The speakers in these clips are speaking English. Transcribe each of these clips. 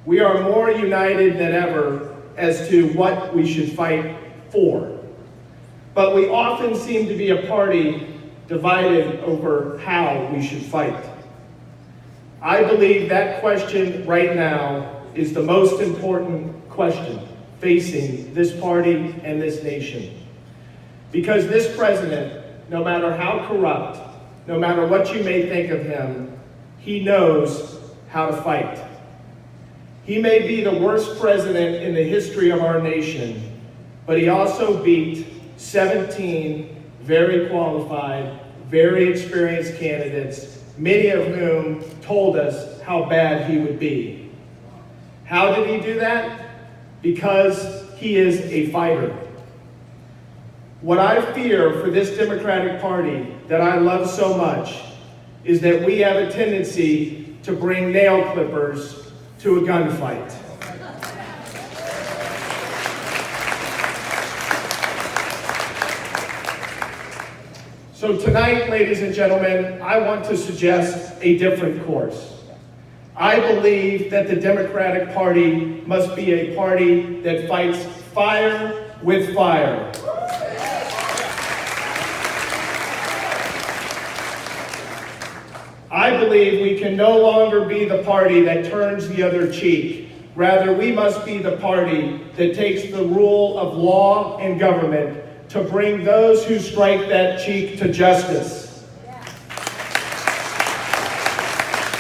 We are more united than ever as to what we should fight for. But we often seem to be a party divided over how we should fight. I believe that question right now is the most important question facing this party and this nation. Because this president, no matter how corrupt, no matter what you may think of him, he knows how to fight. He may be the worst president in the history of our nation, but he also beat 17 very qualified, very experienced candidates, many of whom told us how bad he would be. How did he do that? Because he is a fighter. What I fear for this Democratic Party that I love so much is that we have a tendency to bring nail clippers to a gunfight. So tonight, ladies and gentlemen, I want to suggest a different course. I believe that the Democratic Party must be a party that fights fire with fire. I believe we can no longer be the party that turns the other cheek. Rather, we must be the party that takes the rule of law and government to bring those who strike that cheek to justice.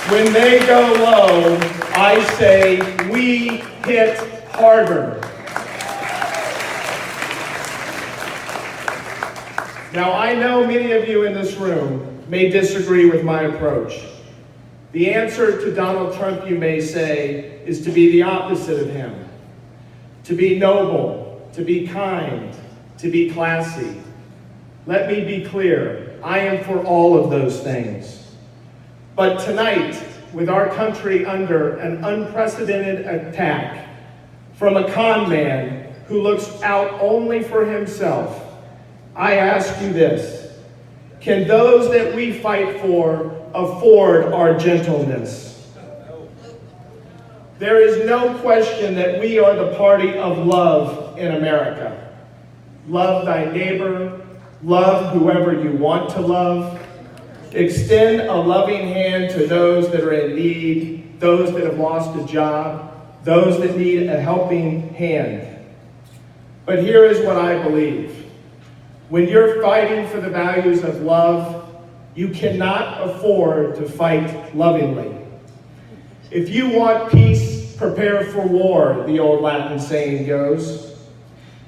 When they go low, I say, we hit harder. Now, I know many of you in this room may disagree with my approach. The answer to Donald Trump, you may say, is to be the opposite of him. To be noble, to be kind, to be classy. Let me be clear, I am for all of those things. But tonight, with our country under an unprecedented attack from a con man who looks out only for himself, I ask you this: can those that we fight for afford our gentleness? There is no question that we are the party of love in America. Love thy neighbor, love whoever you want to love. Extend a loving hand to those that are in need, those that have lost a job, those that need a helping hand. But here is what I believe. When you're fighting for the values of love, you cannot afford to fight lovingly. If you want peace, prepare for war, the old Latin saying goes.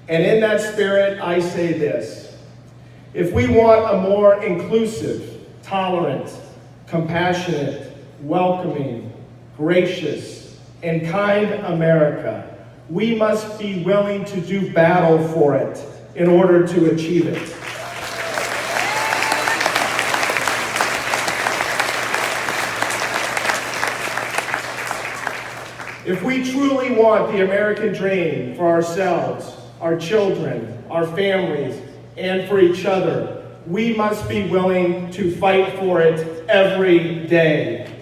And in that spirit, I say this: if we want a more inclusive, tolerant, compassionate, welcoming, gracious, and kind America, we must be willing to do battle for it in order to achieve it. If we truly want the American dream for ourselves, our children, our families, and for each other, we must be willing to fight for it every day.